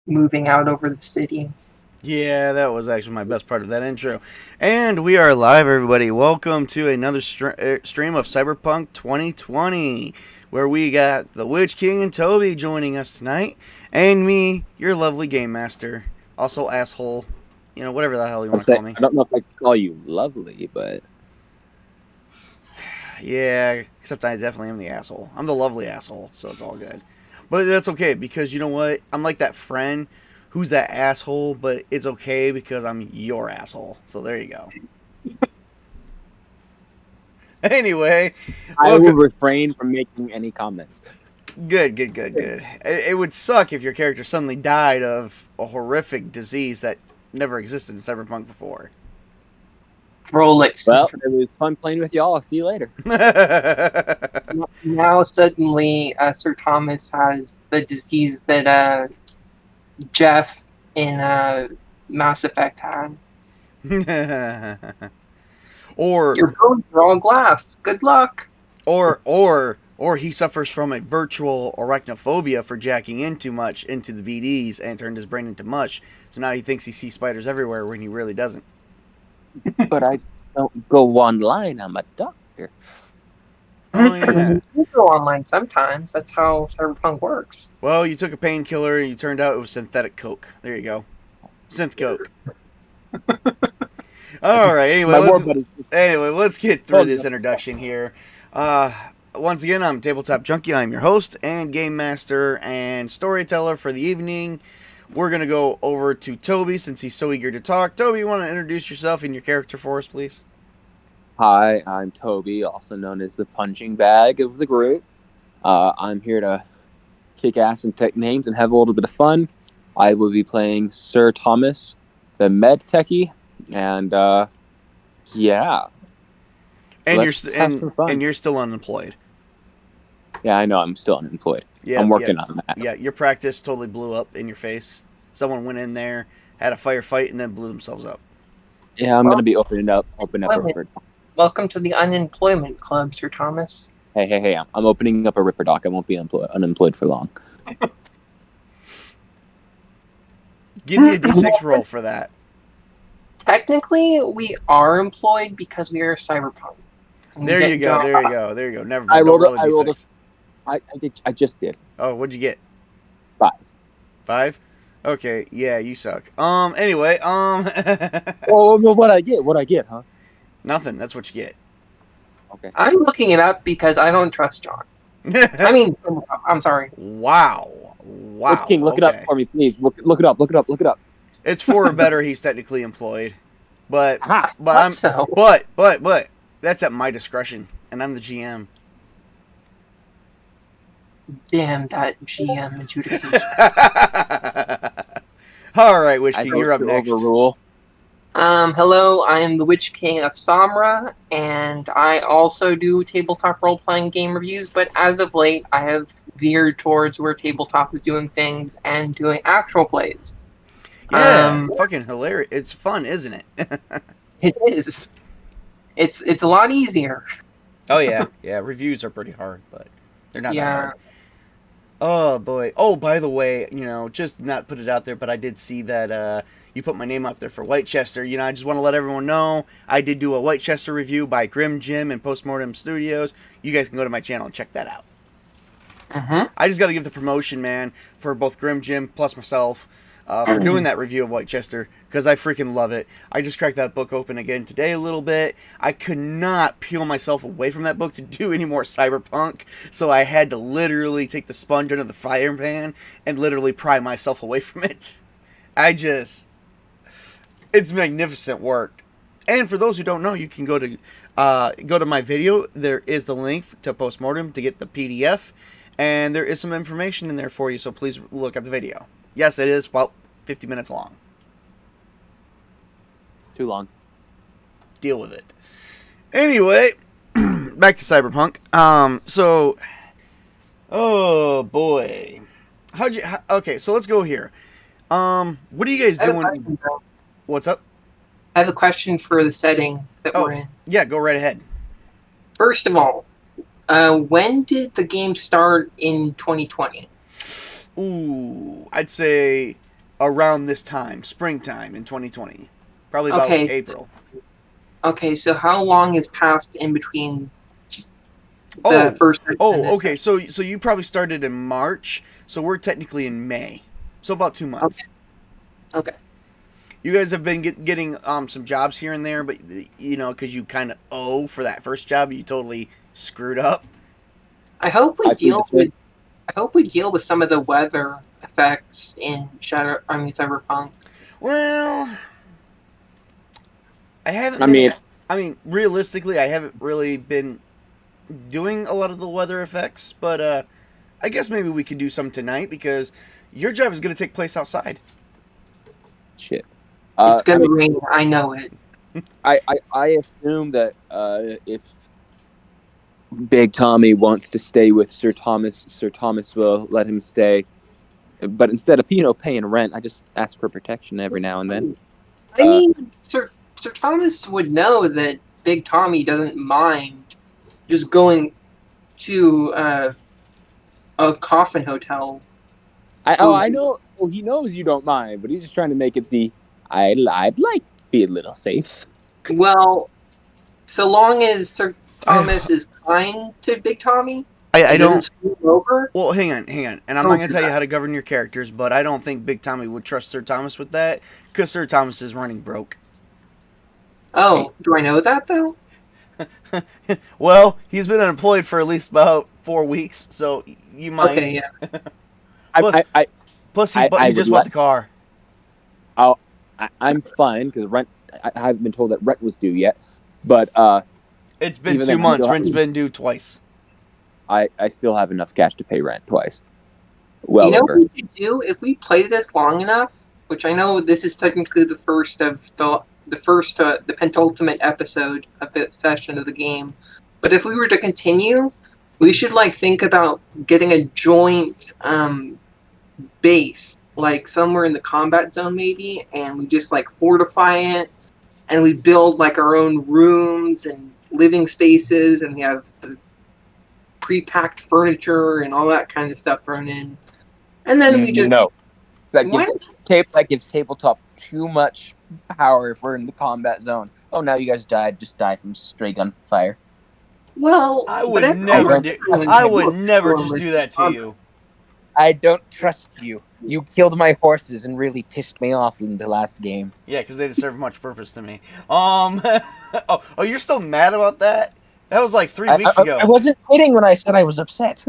moving out over the city. Yeah, that was actually my best part of that intro. And we are live, everybody. Welcome to another stream of Cyberpunk 2020, where we got the Witch King and Tobey joining us tonight, and me, your lovely game master, also asshole, whatever the hell you want to call me. I don't know if I can call you lovely, but Yeah, except I definitely am the asshole. I'm the lovely asshole, so it's all good. But that's okay, because you know what? I'm like that friend who's that asshole, but it's okay because I'm your asshole. So there you go. Anyway, I will refrain from making any comments. Good. It would suck if your character suddenly died of a horrific disease that never existed in Cyberpunk before. Frolics. Well, it was fun playing with y'all. I'll see you later. Now suddenly, Sir Thomas has the disease that Jeff in Mass Effect had. Or your bones are all glass. Good luck. Or he suffers from a virtual arachnophobia for jacking in too much into the BDs and turned his brain into mush. So now he thinks he sees spiders everywhere when he really doesn't. But I don't go online. I'm a doctor. Oh, yeah. You go online sometimes. That's how Cyberpunk works. Well, you took a painkiller and you turned out it was synthetic coke. There you go. Synth coke. All right. Anyway, let's get through this introduction here. Once again, I'm Tabletop Junkie. I'm your host and game master and storyteller for the evening. We're going to go over to Tobey since he's so eager to talk. Tobey, you want to introduce yourself and your character for us, please? Hi, I'm Tobey, also known as the punching bag of the group. I'm here to kick ass and take names and have a little bit of fun. I will be playing Sir Thomas, the med techie, and yeah. And you're still unemployed. Yeah, I know. I'm still unemployed. Yeah, I'm working on that. Yeah, your practice totally blew up in your face. Someone went in there, had a firefight, and then blew themselves up. Yeah, I'm going to be opening up a Ripper. Welcome to the unemployment club, Sir Thomas. Hey, I'm opening up a Ripper Doc. I won't be unemployed for long. Give me a D6 roll for that. Technically, we are employed because we are Cyberpunk. There you go. Never mind. I rolled a I just did. Oh, what'd you get? 5. 5? Okay, yeah, you suck. Anyway, Oh, no, what I get, huh? Nothing, that's what you get. Okay. I'm looking it up because I don't trust John. I mean, I'm sorry. Wow. Witch King, look it up for me, please. Look it up. It's 4 or better, he's technically employed. But that's at my discretion, and I'm the GM. Damn that GM adjudication. All right, Witch King, you're up next. Overrule. Hello, I am the Witch King of Samra, and I also do tabletop role-playing game reviews, but as of late, I have veered towards where tabletop is doing things and doing actual plays. Yeah, fucking hilarious. It's fun, isn't it? It is. It's a lot easier. Oh, yeah. Yeah, reviews are pretty hard, but they're not that hard. Oh, boy. Oh, by the way, just not put it out there, but I did see that you put my name out there for Whitechester. I just want to let everyone know I did do a Whitechester review by Grim Jim and Postmortem Studios. You guys can go to my channel and check that out. I just got to give the promotion, man, for both Grim Jim plus myself for doing that review of Whitechester, because I freaking love it. I just cracked that book open again today a little bit. I could not peel myself away from that book to do any more Cyberpunk, so I had to literally take the sponge under the frying pan and literally pry myself away from it. It's magnificent work. And for those who don't know, you can go to my video. There is the link to Postmortem to get the PDF, and there is some information in there for you, so please look at the video. Yes, it is, 50 minutes long. Too long. Deal with it. Anyway, back to Cyberpunk. Oh boy. Okay, so let's go here. What are you guys doing? What's up? I have a question for the setting that we're in. Yeah, go right ahead. First of all, when did the game start in 2020? Ooh, I'd say around this time, springtime in 2020, probably about Okay. April. Okay, so how long has passed in between the Oh, first section and this okay. section? So you probably started in March, so we're technically in May, so about 2 months. Okay. You guys have been getting some jobs here and there, but because you kind of owe for that first job, you totally screwed up. I hope we I plead the fifth. deal with some of the weather effects in Cyberpunk. Well, I haven't. I mean, realistically, I haven't really been doing a lot of the weather effects, but I guess maybe we could do some tonight because your job is going to take place outside. Shit. It's gonna I mean, rain. I know it. I assume that if Big Tommy wants to stay with Sir Thomas will let him stay. But instead of paying rent, I just ask for protection every now and then. I mean, Sir Thomas would know that Big Tommy doesn't mind just going to a coffin hotel. I know. Well, he knows you don't mind, but he's just trying to make it I'd like to be a little safe. Well, so long as Sir Thomas is kind to Big Tommy, I and don't. doesn't screw him over. Well, hang on, and I'm not going to tell you how to govern your characters, but I don't think Big Tommy would trust Sir Thomas with that because Sir Thomas is running broke. Oh, do I know that though? Well, he's been unemployed for at least about 4 weeks, so you might. Okay, yeah. Plus, he just bought the car. I'm fine because rent. I haven't been told that rent was due yet, but it's been 2 months. Rent's been due twice. I still have enough cash to pay rent twice. Well, you know what we could do if we play this long enough? Which I know this is technically the first of the penultimate episode of the session of the game. But if we were to continue, we should think about getting a joint base, somewhere in the combat zone maybe, and we just fortify it, and we build our own rooms and living spaces, and we have the pre-packed furniture and all that kind of stuff thrown in, and then we just that gives tabletop too much power if we're in the combat zone. Oh, now you guys just die from stray gunfire. Well, I would never just do that to you. I don't trust you. You killed my horses and really pissed me off in the last game. Yeah, because they didn't serve much purpose to me. Oh, you're still mad about that? That was 3 weeks ago. I wasn't kidding when I said I was upset.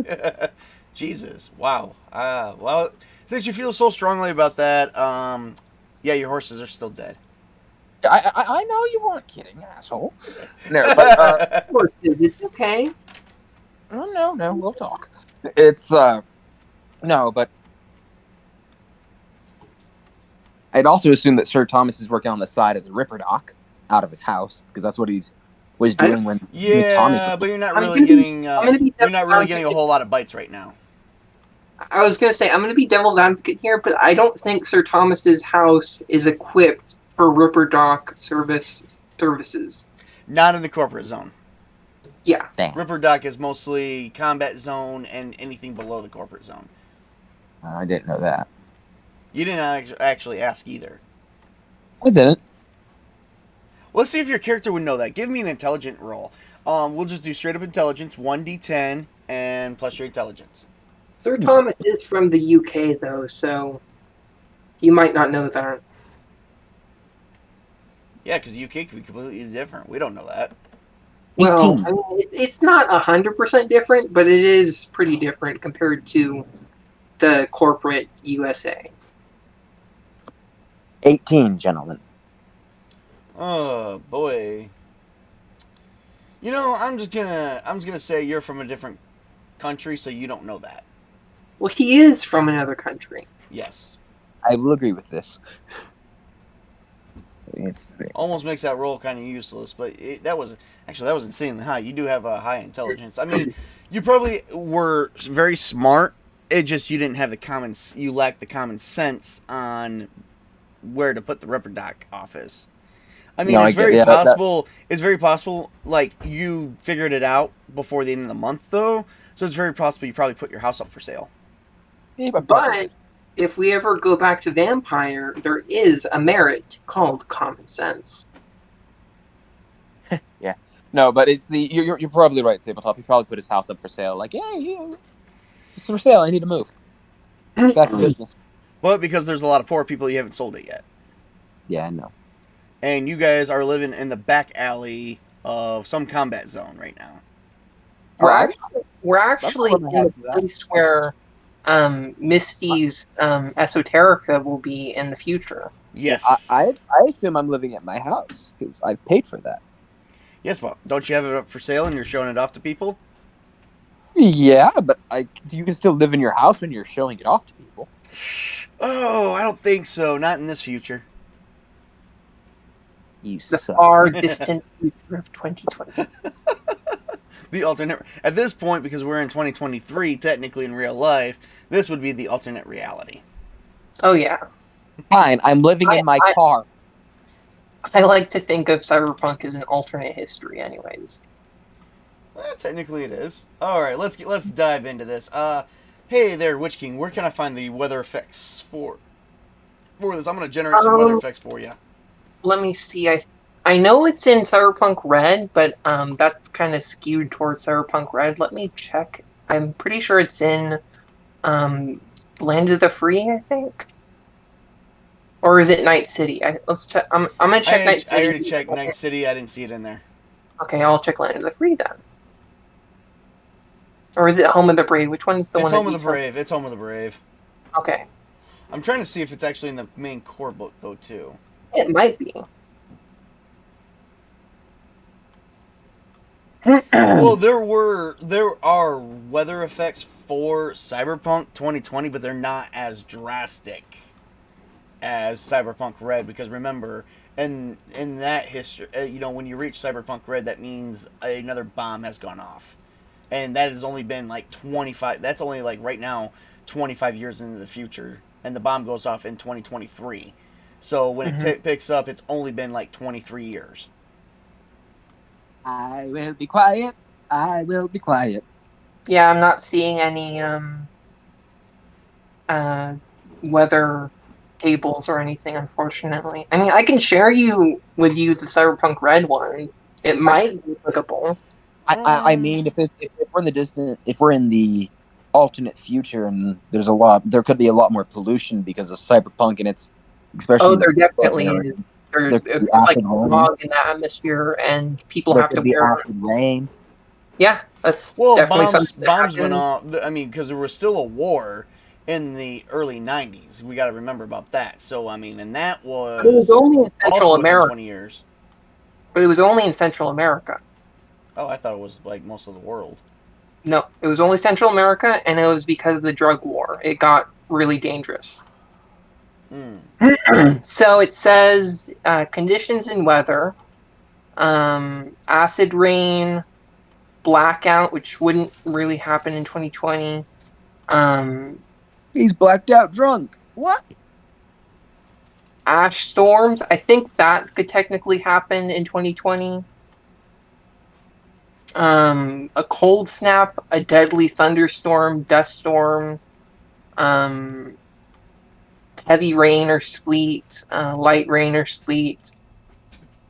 Jesus, wow. Well, since you feel so strongly about that, yeah, your horses are still dead. I know you weren't kidding, asshole. No, but horses, it's okay. No, we'll talk. It's no, but I'd also assume that Sir Thomas is working on the side as a ripper doc out of his house because that's what he was doing when Tommy. But you're not really getting a whole lot of bites right now. I was gonna say I'm gonna be devil's advocate here, but I don't think Sir Thomas's house is equipped for ripper doc services. Not in the corporate zone. Yeah. Damn. Ripper doc is mostly combat zone and anything below the corporate zone. I didn't know that. You didn't actually ask either. I didn't. Let's see if your character would know that. Give me an intelligent roll. We'll just do straight up intelligence, 1d10, and plus your intelligence. Sir Thomas is from the UK, though, so you might not know that. Yeah, because the UK could be completely different. We don't know that. Well, I mean, it's not 100% different, but it is pretty different compared to the corporate USA. 18, gentlemen. Oh boy. I'm just gonna say you're from a different country, so you don't know that. Well, he is from another country. Yes. I will agree with this. Almost makes that roll kind of useless, but that was insanely high. You do have a high intelligence. I mean, you probably were very smart. It just you didn't have you lacked the common sense on where to put the ripper doc office. I mean, it's very possible. It's very possible. You figured it out before the end of the month, though. So it's very possible you probably put your house up for sale. But if we ever go back to vampire, there is a merit called common sense. Yeah. No, but it's you're probably right, Tabletop. He probably put his house up for sale. Like, yeah, it's for sale. I need to move. It's bad for business. But because there's a lot of poor people, you haven't sold it yet. Yeah, I know. And you guys are living in the back alley of some combat zone right now. We're actually in the place where Misty's esoterica will be in the future. Yes. I assume I'm living at my house because I've paid for that. Yes, well, don't you have it up for sale and you're showing it off to people? Yeah, but you can still live in your house when you're showing it off to people. Oh, I don't think so. Not in this future. You The suck. far distant future of 2020. The alternate. At this point, because we're in 2023, technically in real life, this would be the alternate reality. Oh yeah. Fine, I'm living in my car. I like to think of Cyberpunk as an alternate history, anyways. Well, technically it is. All right, let's dive into this. Hey there, Witch King. Where can I find the weather effects for this? I'm gonna generate some weather effects for you. Let me see. I know it's in Cyberpunk Red, but that's kind of skewed towards Cyberpunk Red. Let me check. I'm pretty sure it's in Land of the Free, I think. Or is it Night City? Let's check. I'm gonna check Night City. I already checked Night City. I didn't see it in there. Okay, I'll check Land of the Free then. Or is it Home of the Brave? Which one's the one? It's Home of the Brave. It's Home of the Brave. Okay. I'm trying to see if it's actually in the main core book though too. It might be. Well, there are weather effects for Cyberpunk 2020, but they're not as drastic as Cyberpunk Red, because remember, in that history, when you reach Cyberpunk Red, that means another bomb has gone off, and that has only been like 25. That's only like right now 25 years into the future, and the bomb goes off in 2023. So when it picks up, it's only been like 23 years. I will be quiet. I will be quiet. Yeah, I'm not seeing any weather tables or anything, unfortunately. I mean, I can share with you the Cyberpunk Red one. It might be applicable. I mean, if we're in the alternate future, and there could be a lot more pollution because of Cyberpunk, and it's especially. Oh, there definitely is. It's like fog in the atmosphere, and people have to wear acid rain. Yeah, that's definitely something. Bombs went off. I mean, because there was still a war in the early 90s. We got to remember about that. So, I mean, and that was. But it was only in Central America. 20 years. But it was only in Central America. Oh, I thought it was like most of the world. No, it was only Central America, and it was because of the drug war. It got really dangerous. So it says conditions and weather, acid rain, blackout, which wouldn't really happen in 2020. He's blacked out drunk. What? Ash storms. I think that could technically happen in 2020. A cold snap, a deadly thunderstorm, dust storm, heavy rain or sleet, light rain or sleet,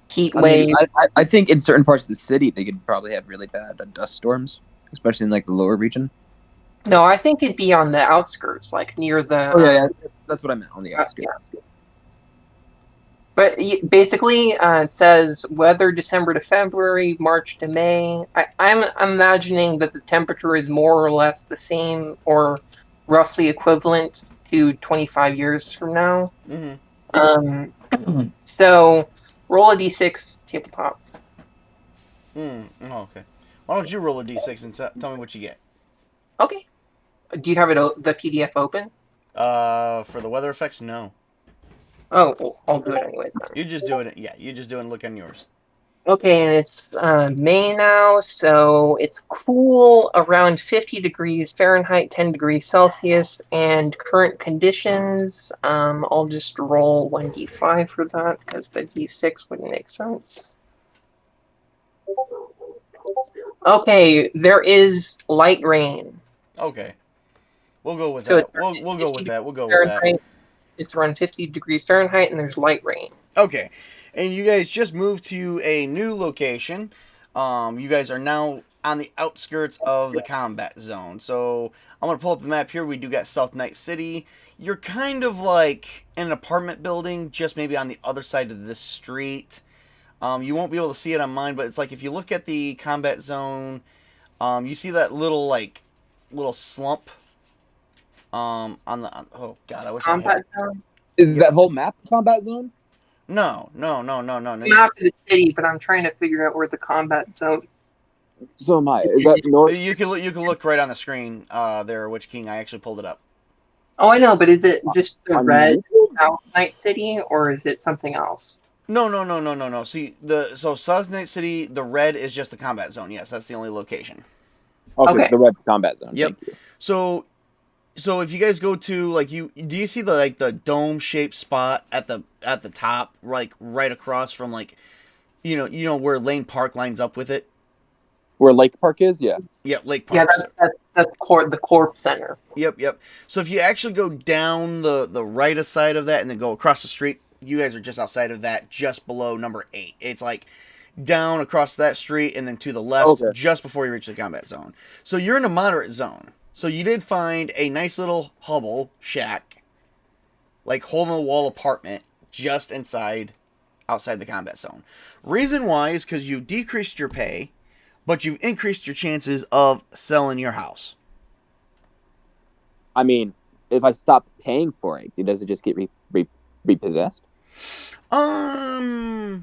heat wave. I think in certain parts of the city they could probably have really bad dust storms, especially in like the lower region. No, I think it'd be on the outskirts, like near the. Oh yeah, that's what I meant, on the outskirts. Yeah. But basically, it says weather December to February, March to May. I'm imagining that the temperature is more or less the same or roughly equivalent to 25 years from now. So roll a d6, tabletop. Oh, okay. Why don't you roll a d6 and tell me what you get? Okay. Do you have the PDF open? For the weather effects, no. Oh, well, I'll do it anyways then. You just do it. Yeah, you just do it and look on yours. Okay, and it's May now, so it's cool, around 50 degrees Fahrenheit, 10 degrees Celsius, and current conditions. I'll just roll 1d5 for that, because the d6 wouldn't make sense. Okay, there is light rain. Okay. We'll go with So that. it's We'll go with 50 that. We'll go with that. Fahrenheit. It's around 50 degrees Fahrenheit, and there's light rain. Okay, and you guys just moved to a new location. You guys are now on the outskirts of the combat zone. So I'm gonna pull up the map here. We do got South Night City. You're kind of like in an apartment building, just maybe on the other side of this street. You won't be able to see it on mine, but it's like if you look at the combat zone, you see that little slump. On the oh god, I wish I had. Combat zone? Is that whole map combat zone? No. Map of the city, but I'm trying to figure out where the combat zone. So am I. Is that north? You can look right on the screen there, Witch King. I actually pulled it up. Oh, I know, but is it just the On red YouTube? South Night City, or is it something else? No. See so South Night City, the red is just the combat zone. Yes, that's the only location. Okay, Okay. so the red's combat zone. Yep. Thank you. So if you guys go to do you see the dome shaped spot at the top, like right across from you know where Lane Park lines up with it? Where Lake Park is, yeah. Yep, Lake Yeah, Park. that's the Corp Center. Yep. So if you actually go down the right side of that and then go across the street, you guys are just outside of that, just below number 8. It's like down across that street and then to the left, just before you reach the combat zone. So you're in a moderate zone. So you did find a nice little hovel shack, like hole in the wall apartment, just outside the combat zone. Reason why is because you've decreased your pay, but you've increased your chances of selling your house. I mean, if I stop paying for it, does it just get repossessed? I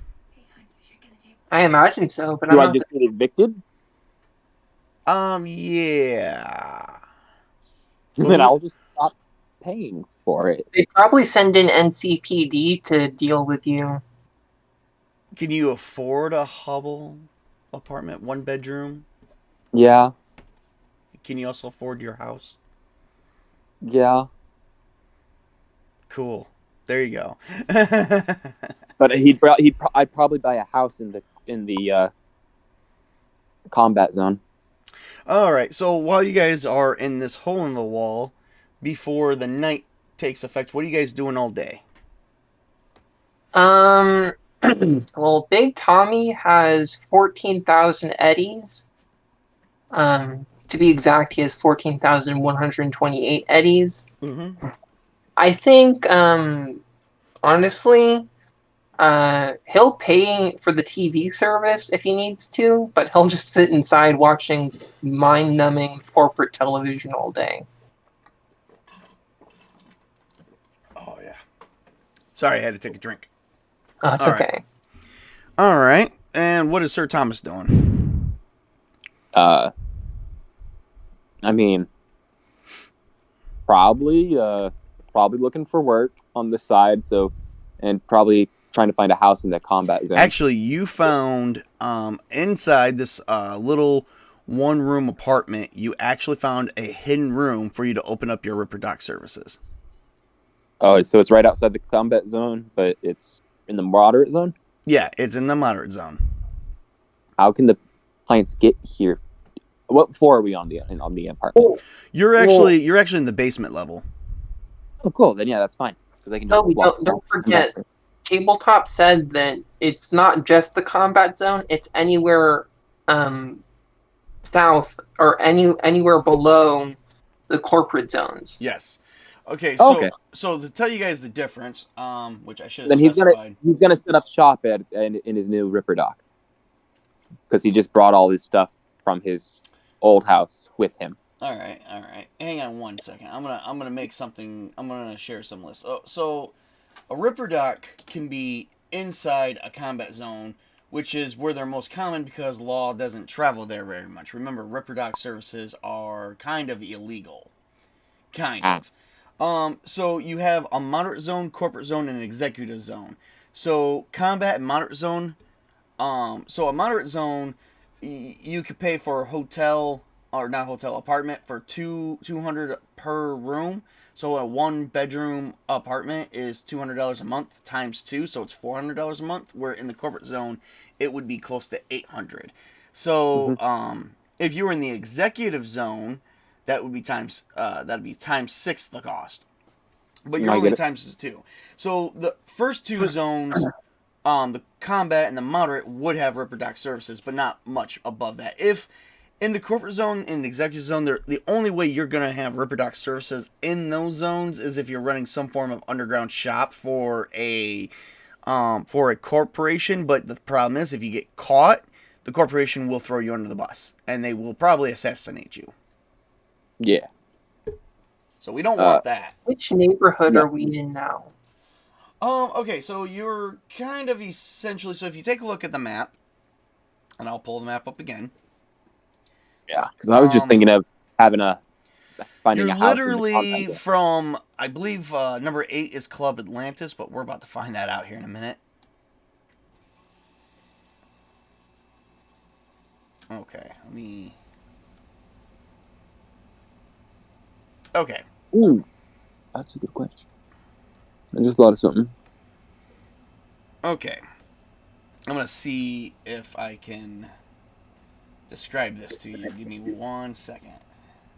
imagine so, but Do I'm I just get evicted? Yeah. Then I'll just stop paying for it. They probably send in NCPD to deal with you. Can you afford a hovel apartment, 1 bedroom? Yeah. Can you also afford your house? Yeah. Cool. There you go. But I'd probably buy a house in the combat zone. All right. So while you guys are in this hole in the wall, before the night takes effect, what are you guys doing all day? Well, Big Tommy has 14,000 eddies. To be exact, he has 14,128 eddies. Mm-hmm. I think, honestly, he'll pay for the TV service if he needs to, but he'll just sit inside watching mind-numbing corporate television all day. Oh, yeah. Sorry, I had to take a drink. Oh, it's okay. All right. And what is Sir Thomas doing? I mean, probably looking for work on the side, and probably trying to find a house in the combat zone. Actually, you found inside this little 1-room apartment, you actually found a hidden room for you to open up your Ripper Doc services. Oh, so it's right outside the combat zone, but it's in the moderate zone? Yeah, it's in the moderate zone. How can the clients get here? What floor are we on the apartment? You're actually in the basement level. Oh, cool. Then yeah, that's fine. Because I can just Don't forget, Tabletop said that it's not just the combat zone; it's anywhere south or anywhere below the corporate zones. Yes. Okay. So to tell you guys the difference, which I should have specified. He's gonna set up shop in his new Ripper Doc because he just brought all his stuff from his old house with him. All right. Hang on 1 second. I'm gonna make something. I'm gonna share some lists. Oh, so a Ripper Doc can be inside a combat zone, which is where they're most common because law doesn't travel there very much. Remember, Ripper Doc services are kind of illegal. Kind of. So you have a moderate zone, corporate zone, and an executive zone. So combat and moderate zone. So a moderate zone, you could pay for a hotel or not hotel apartment for $200 per room. So a 1-bedroom apartment is $200 a month times 2, so it's $400 a month. Where in the corporate zone, it would be close to $800. So if you were in the executive zone, that would be times that'd be times 6 the cost. But you're I only get it. times 2. So the first 2 zones, the combat and the moderate would have Ripper Doc services, but not much above that. If in the corporate zone and executive zone, the only way you're gonna have Ripper Doc services in those zones is if you're running some form of underground shop for a corporation. But the problem is, if you get caught, the corporation will throw you under the bus, and they will probably assassinate you. Yeah. So we don't want that. Which neighborhood No. are we in now? Okay, so you're kind of essentially, so if you take a look at the map, and I'll pull the map up again. Yeah, because I was just thinking of finding You're a house. literally from, I believe, number 8 is Club Atlantis, but we're about to find that out here in a minute. Okay, let me... Okay. Ooh, that's a good question. I just thought of something. Okay. I'm going to see if I can describe this to you. Give me 1 second.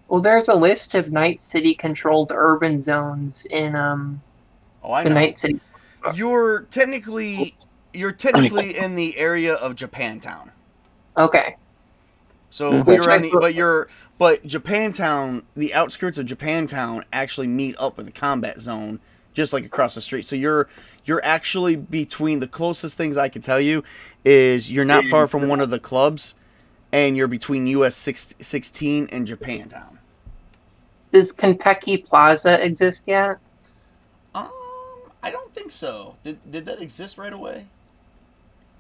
Well, there's a list of Night City controlled urban zones in Oh, I the know. Night City. You're technically in the area of Japantown. Okay. So Okay. you're on but Japantown, the outskirts of Japantown actually meet up with the combat zone just like across the street. So you're actually between, the closest things I can tell you is you're not far from one of the clubs, and you're between US 16 and Japantown. Does Kentucky Plaza exist yet? I don't think so. Did that exist right away?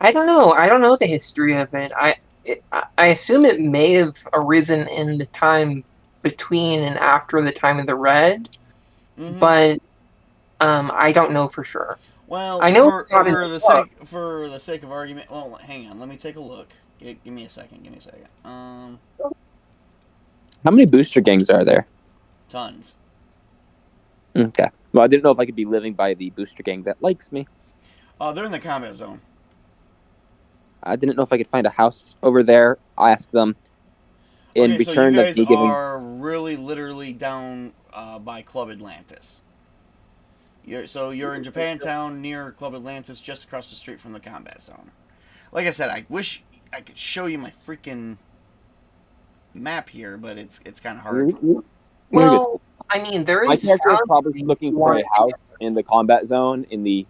I don't know. I don't know the history of it. I assume it may have arisen in the time between and after the time of the Red, but I don't know for sure. Well, I know for the sake of argument, well, hang on, let me take a look. Give me a second. How many booster gangs are there? Tons. Okay. Well, I didn't know if I could be living by the booster gang that likes me. They're in the combat zone. I didn't know if I could find a house over there. I asked them in return so you of guys me giving. are really literally down by Club Atlantis. You're in Japantown near Club Atlantis, just across the street from the combat zone. Like I said, I wish I could show you my freaking map here, but it's kind of hard. Well, I mean, there is. My character is probably looking for a house in the combat zone in the.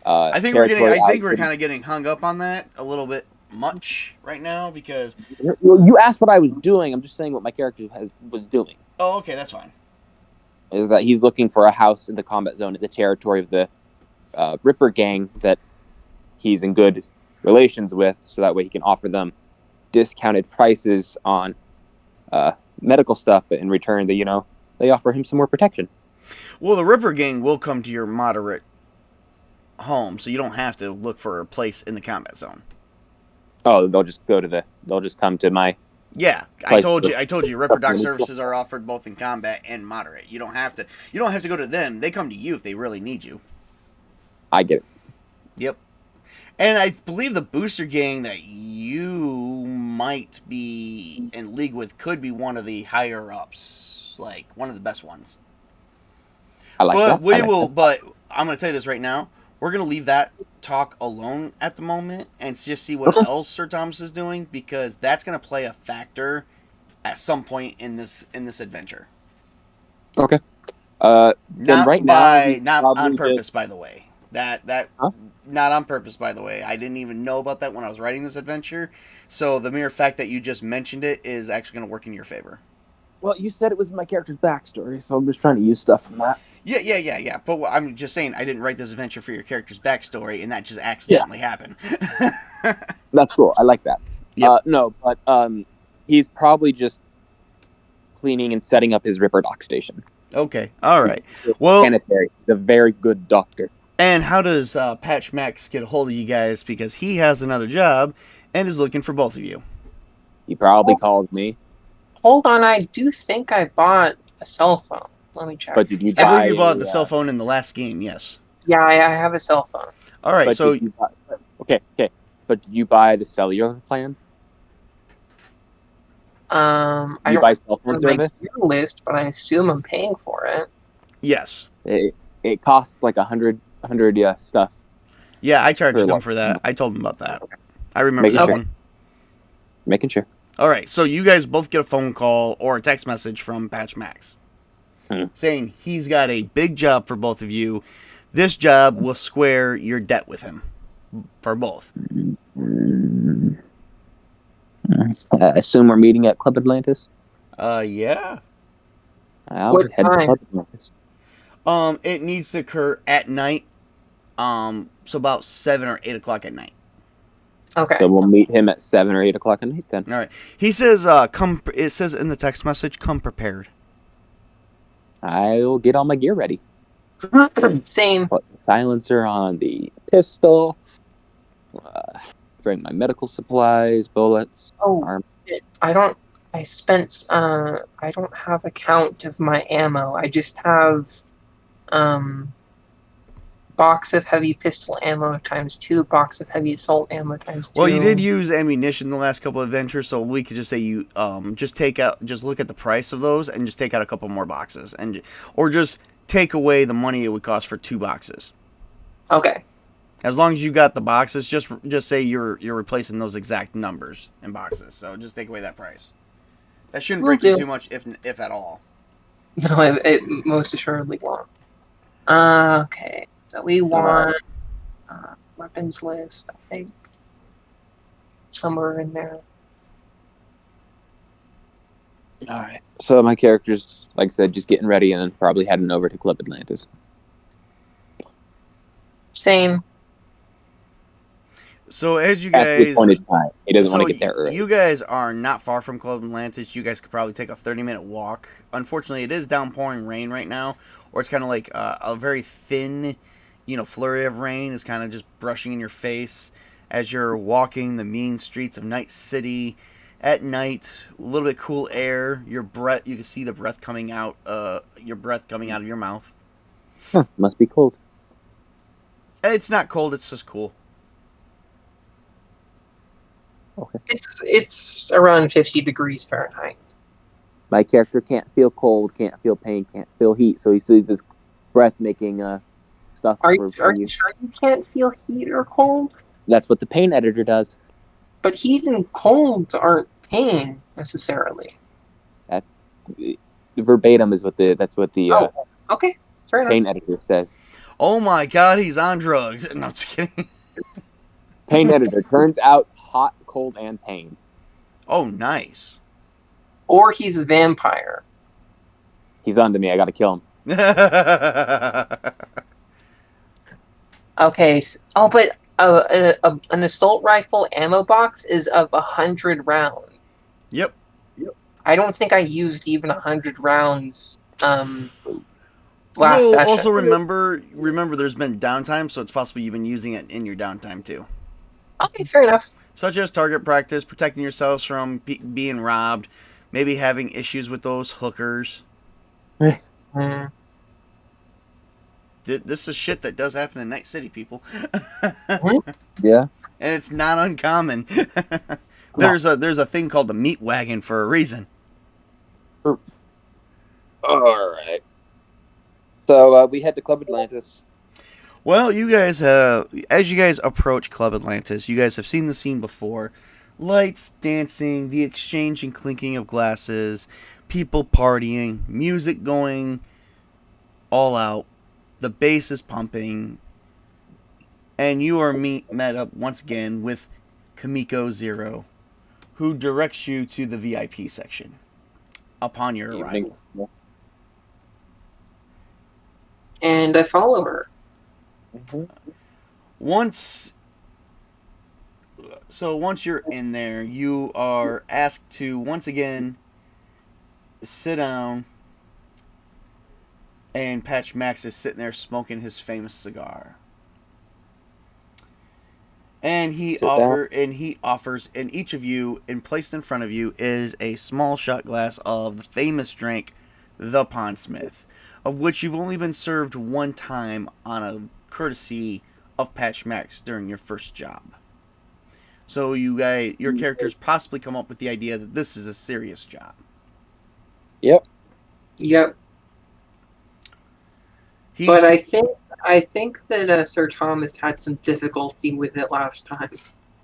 I think we're kind of getting hung up on that a little bit much right now because. You asked what I was doing. I'm just saying what my character was doing. Oh, okay, that's fine. Is that he's looking for a house in the combat zone in the territory of the Ripper gang that he's in good relations with, so that way he can offer them discounted prices on medical stuff, but in return, they offer him some more protection. Well, the Ripper gang will come to your moderate home, so you don't have to look for a place in the combat zone. Oh, they'll just come to my. Yeah, I told you, Ripper Doc services are offered both in combat and moderate. You don't have to go to them. They come to you if they really need you. I get it. Yep. And I believe the booster gang that you might be in league with could be one of the higher ups, like one of the best ones. I like that. But I'm going to tell you this right now. We're going to leave that talk alone at the moment and just see what else Sir Thomas is doing, because that's going to play a factor at some point in this adventure. Okay. Not on purpose, by the way. Not on purpose, by the way. I didn't even know about that when I was writing this adventure. So the mere fact that you just mentioned it is actually going to work in your favor. Well, you said it was my character's backstory, so I'm just trying to use stuff from that. Yeah. But I'm just saying, I didn't write this adventure for your character's backstory, and that just accidentally happened. That's cool. I like that. Yep. No, but he's probably just cleaning and setting up his Ripper Dock station. Okay. All right. Well, sanitary. He's a very good doctor. And how does Patch Max get a hold of you guys? Because he has another job and is looking for both of you. He probably called me. Hold on, I do think I bought a cell phone. Let me check. But did you I believe you bought the cell phone in the last game, yes. Yeah, I have a cell phone. All right, but so... Okay. But did you buy the cellular plan? I You don't buy cell have phone it on my service? gear list, but I assume I'm paying for it. Yes. It costs like 100 stuff Yeah, I charged per him like for that. I told him about that. I remember making that sure. one. Making sure. All right, so you guys both get a phone call or a text message from Patch Max saying he's got a big job for both of you. This job will square your debt with him for both. I assume we're meeting at Club Atlantis. Yeah. I'll What head to time? Club Atlantis. It needs to occur at night. So about 7 or 8 o'clock at night. Okay. So we'll meet him at 7 or 8 o'clock at night then. All right. He says, "Come." It says in the text message, "Come prepared." I'll get all my gear ready. Same. Put the silencer on the pistol. Bring my medical supplies, bullets. Oh, I don't. I don't have a count of my ammo. I just have, box of heavy pistol ammo ×2, box of heavy assault ammo ×2. Well, you did use ammunition the last couple of adventures, so we could just say you just look at the price of those and just take out a couple more boxes, or just take away the money it would cost for 2 boxes. Okay. As long as you got the boxes, just say you're replacing those exact numbers in boxes. So just take away that price. That shouldn't break you too much, if at all. No, it most assuredly won't. Okay. So we want weapons list, I think. Somewhere in there. All right. So my character's, like I said, just getting ready and then probably heading over to Club Atlantis. Same. So as you At this guys, point in time, he doesn't want to get there early. You guys are not far from Club Atlantis. You guys could probably take a 30-minute walk. Unfortunately, it is downpouring rain right now, or it's kind of like a very thin, flurry of rain is kind of just brushing in your face as you're walking the mean streets of Night City at night. A little bit cool air. Your breath, you can see the breath coming out. Your breath coming out of your mouth. Huh, must be cold. It's not cold. It's just cool. Okay. It's around 50 degrees Fahrenheit. My character can't feel cold, can't feel pain, can't feel heat, so he sees his breath making stuff. Are you sure you can't feel heat or cold? That's what the pain editor does. But heat and cold aren't pain necessarily. That's verbatim is what the okay, fair enough. pain editor says. Oh my God, he's on drugs. No, I'm just kidding. Pain editor turns out hot, cold, and pain. Oh, nice. Or he's a vampire. He's on to me. I gotta kill him. Okay. But an assault rifle ammo box is of 100 rounds. Yep. I don't think I used even 100 rounds. Last session. Also remember, there's been downtime, so it's possible you've been using it in your downtime too. Okay, fair enough. Such as target practice, protecting yourselves from being robbed, maybe having issues with those hookers. This is shit that does happen in Night City, people. Yeah. And it's not uncommon. There's a thing called the meat wagon for a reason. All right. So we head to Club Atlantis. Well, you guys, as you guys approach Club Atlantis, you guys have seen the scene before. Lights, dancing, the exchange and clinking of glasses, people partying, music going all out, the bass is pumping, and you are met up once again with Kamiko Zero, who directs you to the VIP section upon your arrival. And I follow her. Once you're in there, you are asked to once again sit down, and Patch Max is sitting there smoking his famous cigar. And he offers, and each of you, and placed in front of you, is a small shot glass of the famous drink, the Pondsmith, of which you've only been served one time on a courtesy of Patch Max during your first job. So your characters possibly come up with the idea that this is a serious job. Yep. Yep. But I think that Sir Thomas had some difficulty with it last time.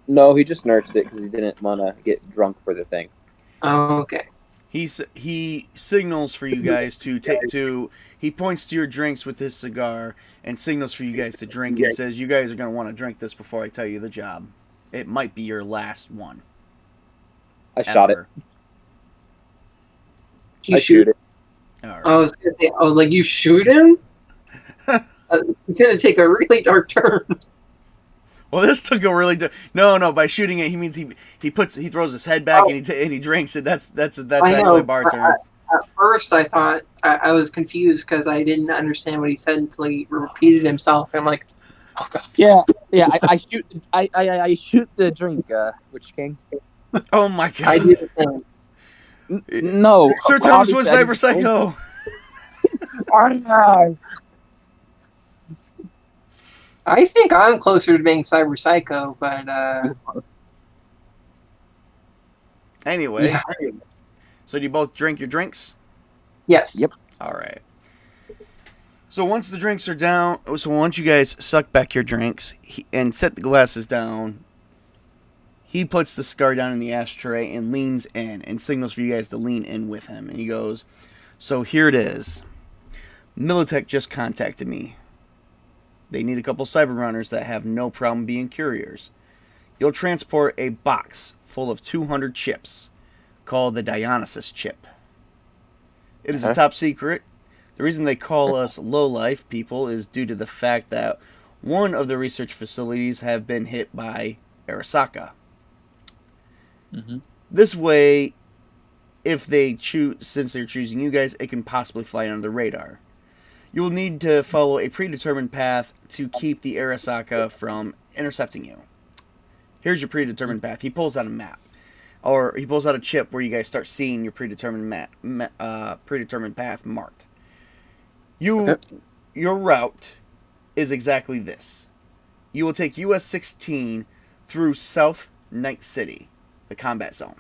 No, he just nursed it because he didn't want to get drunk for the thing. Oh, okay. He signals for you guys he points to your drinks with his cigar and signals for you guys to drink and says you guys are going to want to drink this before I tell you the job. It might be your last one. I shot it. You I shoot it. All right. I was like, you shoot him? It's gonna take a really dark turn. Well, this took a really no. By shooting it, he means he throws his head back and he drinks it. That's actually a bar turn. At first, I thought I was confused because I didn't understand what he said until he repeated himself. And I'm like, oh god. Yeah. I shoot the drink, Witch King. Oh my god! I did the same. No, Sir Thomas was Cyber Psycho. I think I'm closer to being Cyber Psycho, but anyway. Yeah. So do you both drink your drinks? Yes. Yep. All right. So once the drinks are down, once you guys suck back your drinks and set the glasses down, he puts the cigar down in the ashtray and leans in and signals for you guys to lean in with him. And he goes, so here it is. Militech just contacted me. They need a couple cyber runners that have no problem being couriers. You'll transport a box full of 200 chips called the Dionysus Chip. It is a top secret. The reason they call us low-life people is due to the fact that one of the research facilities have been hit by Arasaka. Mm-hmm. This way, if they since they're choosing you guys, it can possibly fly under the radar. You will need to follow a predetermined path to keep the Arasaka from intercepting you. Here's your predetermined path. He pulls out a map. Or he pulls out a chip where you guys start seeing your predetermined predetermined path marked. Your route is exactly this. You will take US 16 through South Night City, the combat zone.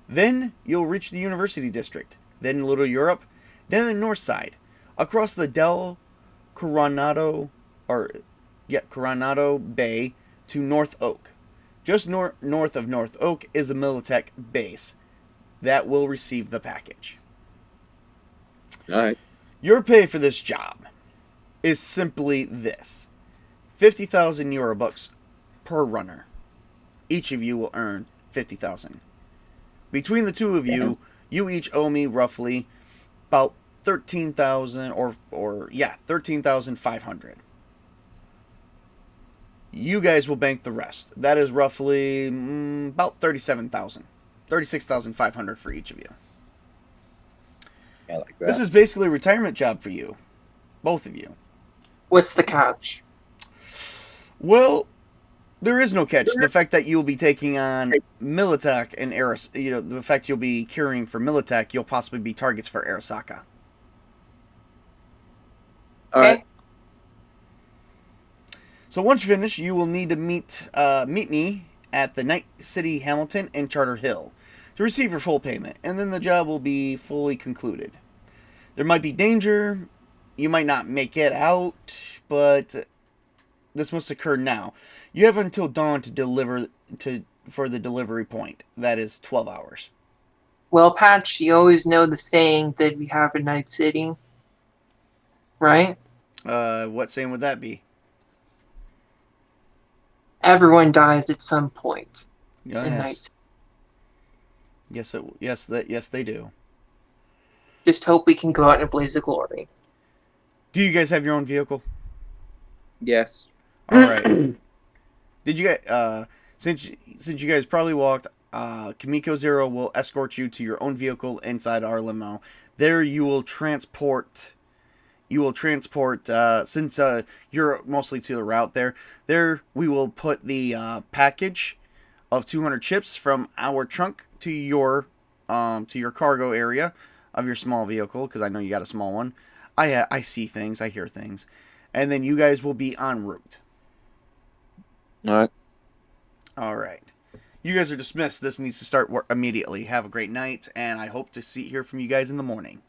Then you'll reach the University District, then Little Europe, then the north side, across the Del Coronado Bay to North Oak. Just north of North Oak is a Militech base that will receive the package. All right. Your pay for this job is simply this. 50,000 Eurobucks per runner. Each of you will earn 50,000. Between the two of you, you each owe me roughly about 13,000 13,500. You guys will bank the rest. That is roughly about 37,000. 36,500 for each of you. I like that. This is basically a retirement job for you. Both of you. What's the catch? Well, there is no catch. The fact that you'll be taking on Militech and the fact you'll be curing for Militech, you'll possibly be targets for Arasaka. All right. So once you finish, you will need to meet me at the Night City Hamilton and Charter Hill to receive your full payment, and then the job will be fully concluded. There might be danger, you might not make it out, but this must occur now. You have until dawn for the delivery point. That is 12 hours. Well, Patch, you always know the saying that we have in Night City, right? What saying would that be? Everyone dies at some point in Yes. Night City. Yes, they do. Just hope we can go out in a blaze of glory. Do you guys have your own vehicle? Yes. All right. Did you guys, since you guys probably walked, Kamiko Zero will escort you to your own vehicle inside our limo. There you will transport. Since you're mostly to the route there we will put the package of 200 chips from our trunk to your cargo area of your small vehicle, because I know you got a small one. I see things, I hear things, and then you guys will be en route. All right. All right. You guys are dismissed. This needs to start work immediately. Have a great night, and I hope to hear from you guys in the morning.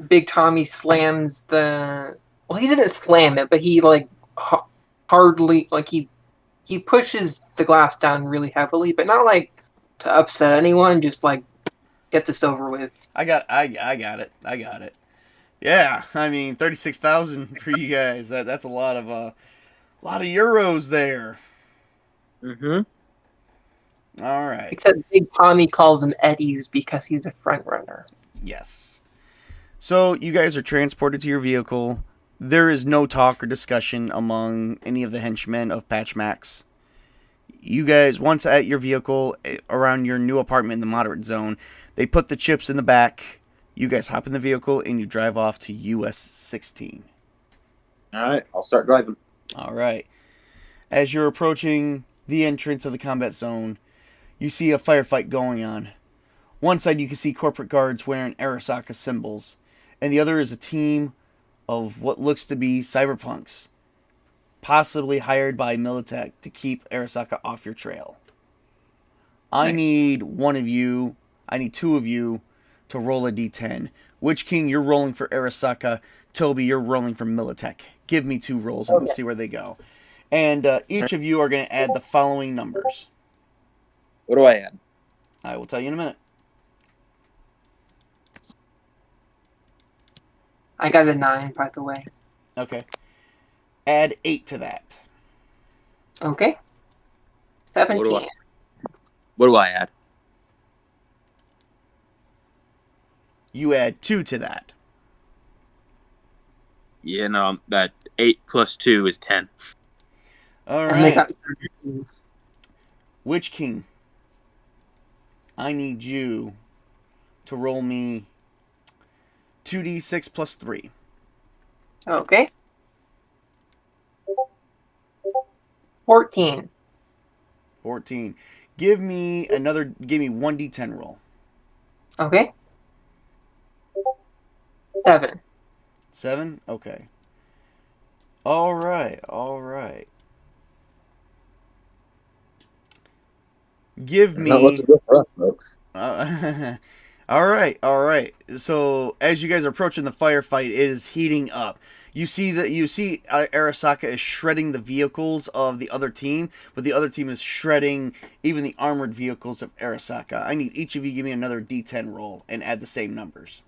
Big Tommy slams the. Well, he didn't slam it, but he like hardly like he pushes the glass down really heavily, but not like to upset anyone. Just like get this over with. I got it. Yeah, I mean 36,000 for you guys. That's a lot of euros there. Mm-hmm. All right. Except Big Tommy calls him Eddies because he's a front runner. Yes. So you guys are transported to your vehicle. There is no talk or discussion among any of the henchmen of Patch Max. You guys, once at your vehicle, around your new apartment in the moderate zone, they put the chips in the back. You guys hop in the vehicle and you drive off to US 16. All right, I'll start driving. All right. As you're approaching the entrance of the combat zone, you see a firefight going on. One side you can see corporate guards wearing Arasaka symbols, and the other is a team of what looks to be cyberpunks, possibly hired by Militech to keep Arasaka off your trail. I need two of you to roll a d10. Witch King, you're rolling for Arasaka. Tobey, you're rolling for Militech. Give me 2 rolls and let's see where they go. And each of you are going to add the following numbers. What do I add? I will tell you in a minute. I got a 9, by the way. Okay. Add 8 to that. Okay. 17. What do I add? You add 2 to that. Yeah, no, that 8 plus 2 is 10. All And they got right. 13. Witch King, I need you to roll me 2d6 plus 3. Okay. 14. 14. Give me 1d10 roll. Okay. 7. 7? Okay. All right. Give me... Not what to do for us, folks. All right. So as you guys are approaching the firefight, it is heating up. You see Arasaka is shredding the vehicles of the other team, but the other team is shredding even the armored vehicles of Arasaka. I need each of you to give me another d10 roll and add the same numbers.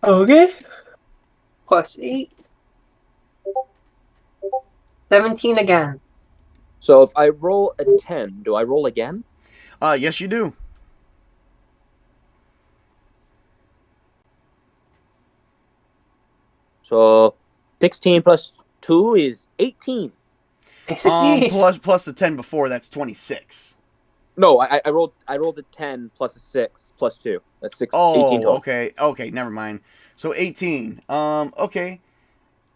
Okay. Plus 8. 17 again. So if I roll a 10, do I roll again? Yes, you do. So 16 plus 2 is 18. Plus the 10 before, that's 26. No, I rolled a 10 plus a 6 plus 2. That's 18 total. Okay, never mind. So 18. Okay.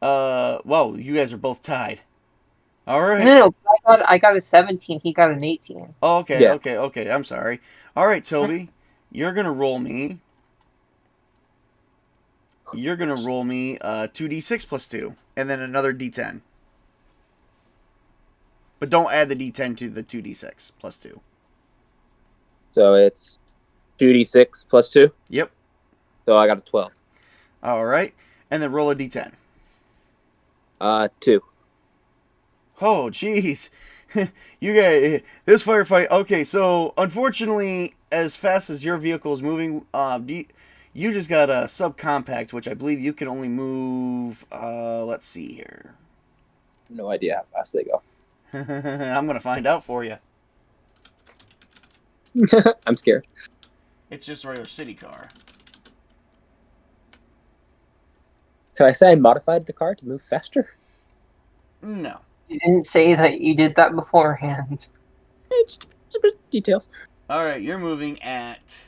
Well, you guys are both tied. All right. No. I got a 17. He got an 18. Okay, Yeah. okay. I'm sorry. All right, Toby, you're gonna roll me. You're gonna roll me 2d6 plus 2, and then another d10. But don't add the d10 to the 2d6 plus 2. So it's 2d6 plus 2? Yep. So I got a 12. All right, and then roll a d10. 2. Oh, jeez. You guys, this firefight. Okay, so unfortunately, as fast as your vehicle is moving, you just got a subcompact, which I believe you can only move. Let's see here. No idea how fast they go. I'm gonna find out for you. I'm scared. It's just a regular city car. Can I say I modified the car to move faster? No. You didn't say that you did that beforehand. It's a bit details. All right, you're moving at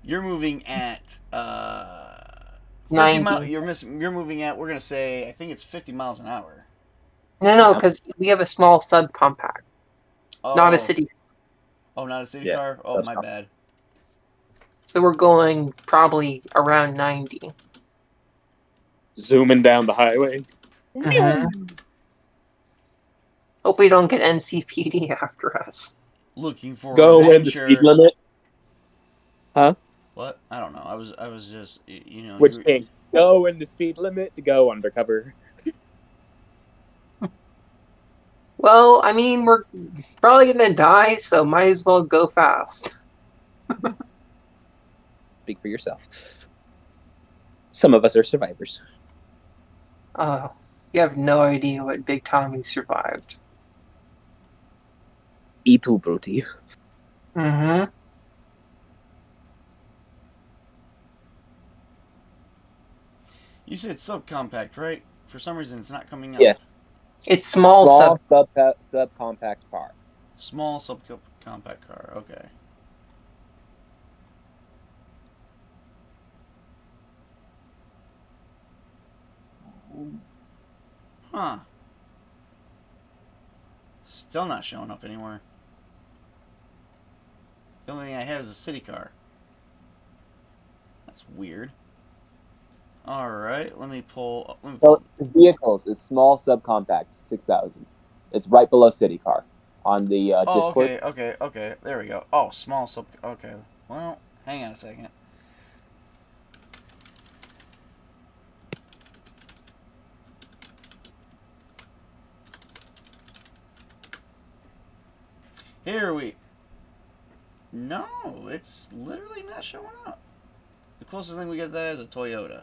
90. You're moving at, we're gonna say, I think it's 50 miles an hour. No, because we have a small subcompact, not a city. Oh, not a city Yes, car? Oh, that's my fine. bad. So we're going probably around 90. Zooming down the highway. Mhm. Hope we don't get NCPD after us. Looking for Go in the speed adventure. limit. Huh? What? I don't know. I was just Which king? Go in the speed limit to go undercover. Well, I mean, we're probably gonna die, so might as well go fast. Speak for yourself. Some of us are survivors. You have no idea what Big Tommy survived. E tu, Bruti. Mm-hmm. You said subcompact, right? For some reason, it's not coming up. Yeah. It's small subcompact car. Small subcompact car. Okay. Huh. Still not showing up anywhere. The only thing I have is a city car. That's weird. Alright, let me pull. So vehicles is small subcompact 6,000. It's right below city car on the Discord. Okay. There we go. Oh, small sub. Okay. Well, hang on a second. Here we. No, it's literally not showing up. The closest thing we get to that is a Toyota.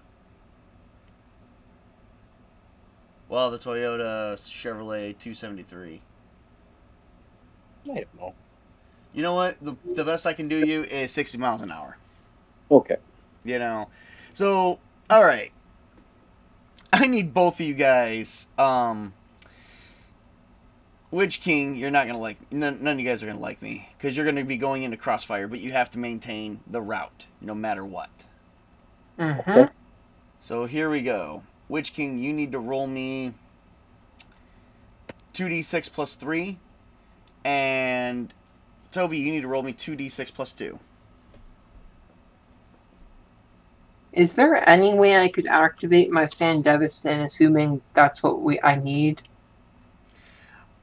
Well, the Toyota Chevrolet 273. I don't know. You know what? The best I can do you is 60 miles an hour. Okay. You know? So, alright. I need both of you guys. Witch King, you're not going to like... None of you guys are going to like me. Because you're going to be going into Crossfire, but you have to maintain the route, no matter what. Mm-hmm. Okay. So here we go. Witch King, you need to roll me 2d6 plus 3. And Toby, you need to roll me 2d6 plus 2. Is there any way I could activate my Sandevistan, assuming that's what I need?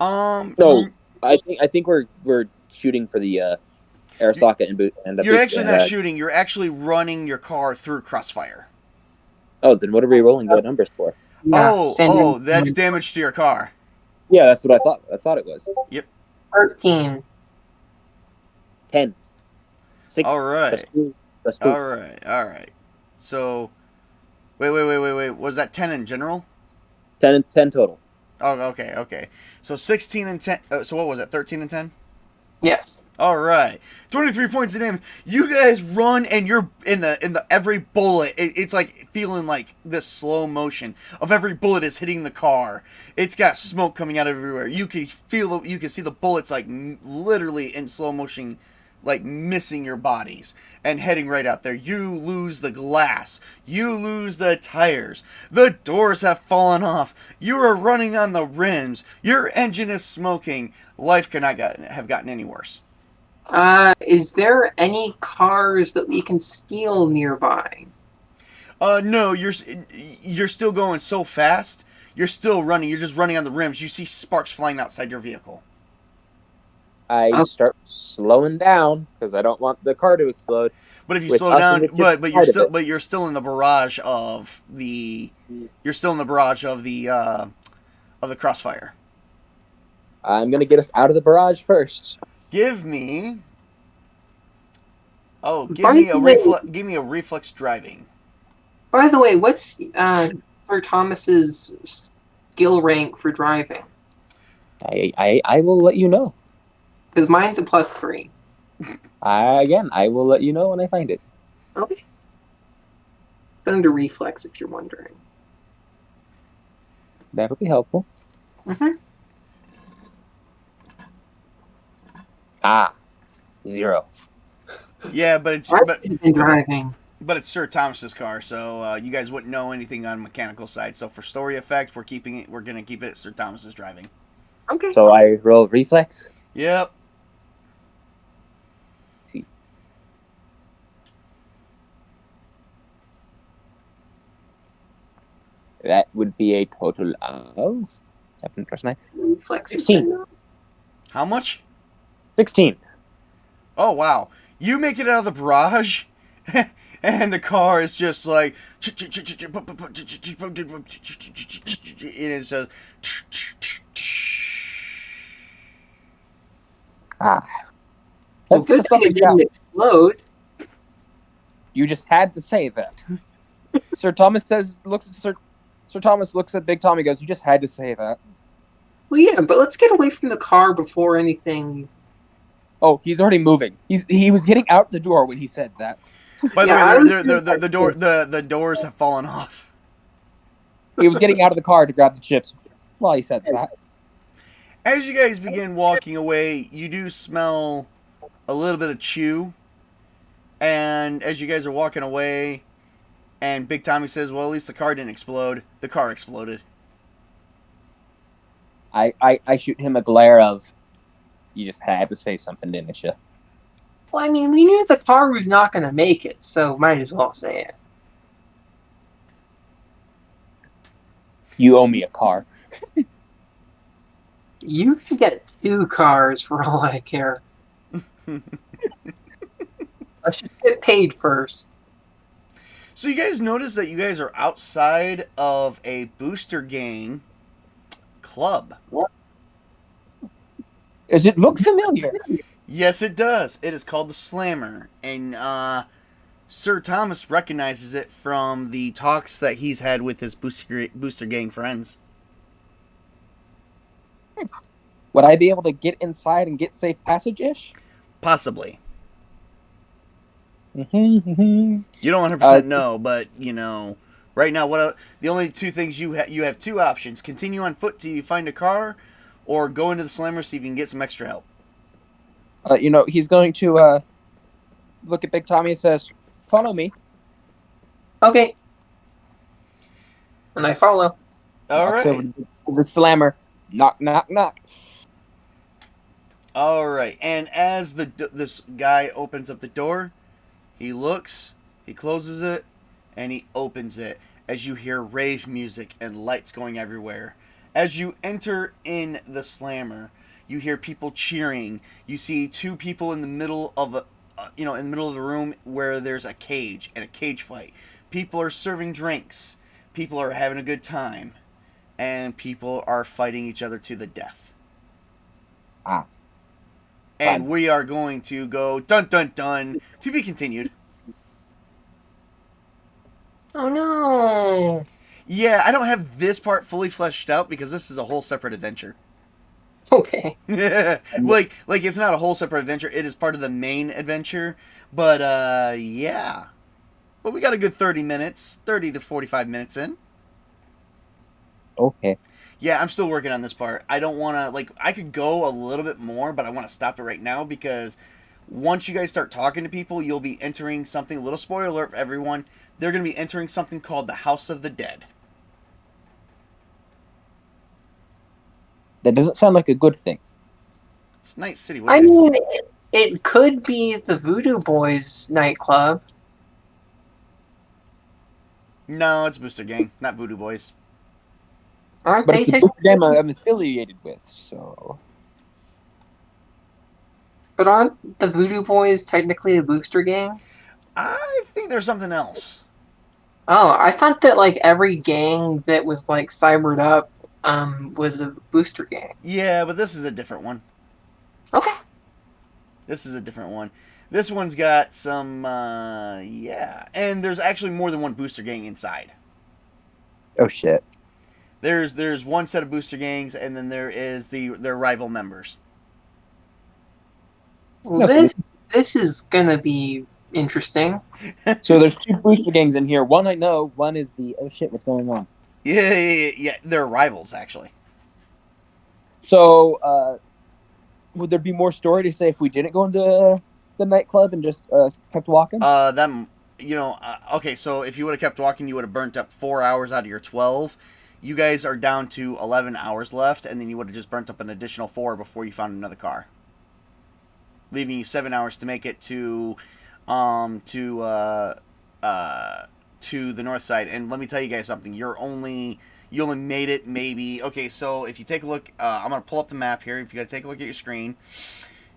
No, I think we're shooting for the air socket and boot. And you're actually not shooting. You're actually running your car through Crossfire. Oh, then what are we rolling the numbers for? Yeah, oh, that's damage to your car. Yeah, that's what I thought. I thought it was. Yep. 13. 10. 6. All right. Plus 2. All right. So, wait. Was that 10 in general? 10 total. Oh, okay. So 16 and 10. So what was it? 13 and 10? Yes. All right, 23 points of damage. You guys run, and you're in the every bullet. It's like feeling like this slow motion of every bullet is hitting the car. It's got smoke coming out everywhere. You can see the bullets like literally in slow motion, like missing your bodies and heading right out there. You lose the glass. You lose the tires. The doors have fallen off. You are running on the rims. Your engine is smoking. Life cannot have gotten any worse. Is there any cars that we can steal nearby? No, you're still going so fast. You're still running. You're just running on the rims. You see sparks flying outside your vehicle. I start slowing down because I don't want the car to explode. But if you slow down, but you're still in the barrage of the crossfire. I'm gonna get us out of the barrage first. Give me a reflex driving. By the way, what's Sir Thomas's skill rank for driving? I will let you know. Because mine's a +3. I will let you know when I find it. Okay. It's under reflex, if you're wondering. That'll be helpful. Mm-hmm. 0. Yeah, but it's driving. But it's Sir Thomas's car, so you guys wouldn't know anything on mechanical side. So for story effect, we're gonna keep it at Sir Thomas's driving. Okay. So I roll reflex. Yep. See. That would be a total of Reflex 16. How much? 16. Oh, wow. You make it out of the barrage, and the car is just like... And it says... Ah. Well, Let's get good to thing it something didn't down. explode. You just had to say that. Sir Thomas looks at Big Tommy and goes, you just had to say that. Well, yeah, but let's get away from the car before anything... Oh, he's already moving. He was getting out the door when he said that. By the Yeah, I way, was the doors have fallen off. He was getting out of the car to grab the chips while he said that. As you guys begin walking away, you do smell a little bit of chew. And as you guys are walking away, and Big Tommy says, well, at least the car didn't explode. The car exploded. I shoot him a glare of, you just had to say something, didn't you? Well, I mean, we knew the car was not going to make it, so might as well say it. You owe me a car. You can get 2 cars for all I care. Let's just get paid first. So you guys notice that you guys are outside of a booster gang club. Does it look familiar? Yes, it does. It is called the Slammer. And Sir Thomas recognizes it from the talks that he's had with his booster gang friends. Would I be able to get inside and get safe passage-ish? Possibly. Mm-hmm. You don't 100% know, but, you know, right now, the only 2 things you have 2 options. Continue on foot till you find a car, or go into the Slammer, see if you can get some extra help. He's going to look at Big Tommy and says, follow me. Okay. And I follow. All Walks right. over to the Slammer. Knock, knock, knock. All right. And as this guy opens up the door, he looks, he closes it, and he opens it as you hear rave music and lights going everywhere. As you enter in the Slammer, you hear people cheering. You see 2 people in the middle of in the middle of the room where there's a cage and a cage fight. People are serving drinks. People are having a good time, and people are fighting each other to the death. Ah. And Fun. we are going to go dun dun dun, to be continued. Oh no. Yeah, I don't have this part fully fleshed out because this is a whole separate adventure. Okay. like it's not a whole separate adventure. It is part of the main adventure. But yeah. But we got a good 30 to 45 minutes in. Okay. Yeah, I'm still working on this part. I don't want to, I could go a little bit more, but I want to stop it right now because once you guys start talking to people, you'll be entering something, a little spoiler alert for everyone, they're going to be entering something called the House of the Dead. That doesn't sound like a good thing. It's Night City. I mean, it could be the Voodoo Boys nightclub. No, it's Booster Gang, not Voodoo Boys. Aren't But they it's a booster game I'm affiliated with, so... But aren't the Voodoo Boys technically a booster gang? I think there's something else. Oh, I thought that every gang that was cybered up was a booster gang. Yeah, but this is a different one. Okay. This is a different one. This one's got some, yeah. And there's actually more than one booster gang inside. Oh, shit. There's one set of booster gangs, and then there is their rival members. Well, this is gonna be interesting. So there's 2 booster gangs in here. One I know, one is the, oh shit, what's going on? Yeah. They're rivals, actually. So, would there be more story to say if we didn't go into the nightclub and just kept walking? Okay, so if you would have kept walking, you would have burnt up 4 hours out of your 12. You guys are down to 11 hours left, and then you would have just burnt up an additional 4 before you found another car, leaving you 7 hours to make it to the north side. And let me tell you guys something: you You only made it maybe. Okay, so if you take a look, I'm gonna pull up the map here. If you gotta take a look at your screen,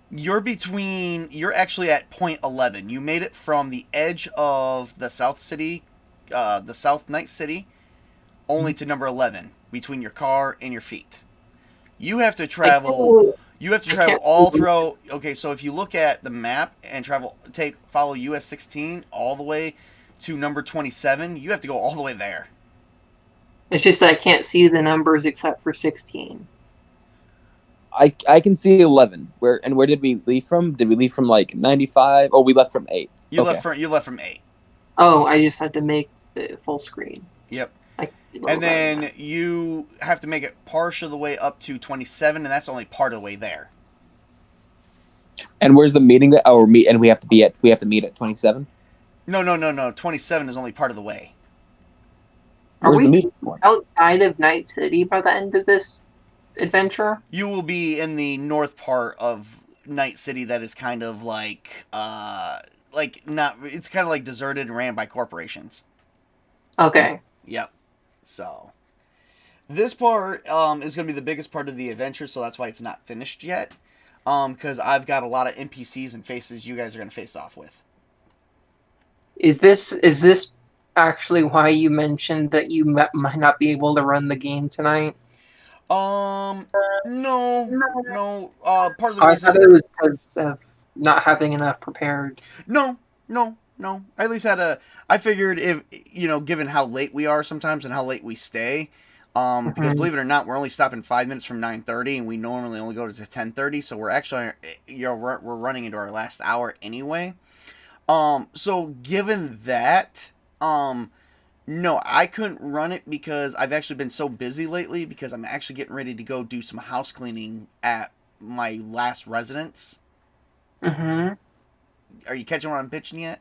You're actually at point 11. You made it from the edge of the South City, the South Night City, only to number 11 between your car and your feet. You have to I travel. can't, You have to I travel can't all believe throughout. Okay, so if you look at the map and follow US 16 all the way to number 27, you have to go all the way there. it's just that I can't see the numbers except for 16. I can see 11. Where did we leave from? Did we leave from like 95? Oh, we left from 8. You Okay. left from 8. Oh, I just had to make the full screen. Yep. I can see a little And better then now. you have to make it partial of the way up to 27, and that's only part of the way there. And where's the meeting that and we have to meet at 27? No. 27 is only part of the way. Are Where's the we meeting point? outside of Night City by the end of this adventure? You will be in the north part of Night City that is kind of not, it's kind of like deserted and ran by corporations. Okay. Yep. So this part is going to be the biggest part of the adventure, so that's why it's not finished yet. Because I've got a lot of NPCs and faces you guys are going to face off with. Is this actually why you mentioned that you might not be able to run the game tonight? No. Part of the I reason. thought it was because of not having enough prepared. No. I at least had I figured if given how late we are sometimes and how late we stay, because believe it or not, we're only stopping 5 minutes from 9:30, and we normally only go to 10:30, so we're actually we're running into our last hour anyway. So given that, no, I couldn't run it because I've actually been so busy lately because I'm actually getting ready to go do some house cleaning at my last residence. Mm-hmm. Are you catching what I'm pitching yet?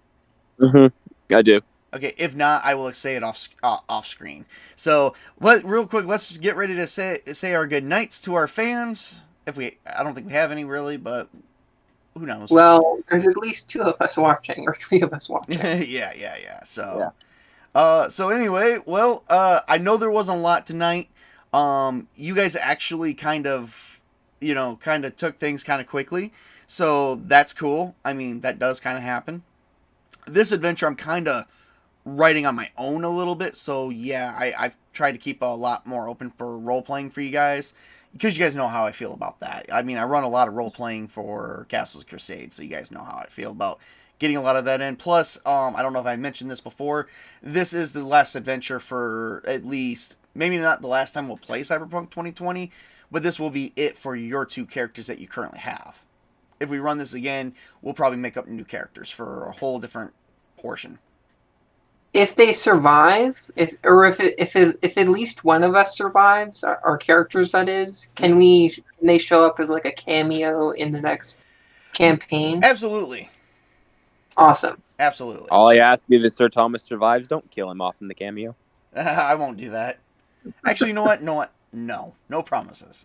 Mm-hmm. I do. Okay, if not, I will say it off screen. So, real quick, let's just get ready to say our good nights to our fans. I don't think we have any really, but who knows? Well, there's at least 2 of us watching, or 3 of us watching. yeah. So, so anyway, well, I know there wasn't a lot tonight. You guys actually kind of took things kind of quickly, so that's cool. I mean, that does kind of happen. This adventure, I'm kind of writing on my own a little bit, so yeah, I've tried to keep a lot more open for role playing for you guys because you guys know how I feel about that. I mean, I run a lot of role playing for Castles Crusade, so you guys know how I feel about getting a lot of that in. Plus, I don't know if I mentioned this before, this is the last adventure for at least, maybe not the last time we'll play Cyberpunk 2020, but this will be it for your 2 characters that you currently have. If we run this again, we'll probably make up new characters for a whole different portion. If they survive, if at least one of us survives, our characters that is, can they show up as like a cameo in the next campaign? Absolutely. Awesome. Absolutely. All I ask if Sir Thomas survives, don't kill him off in the cameo. I won't do that. Actually, you know what? No promises.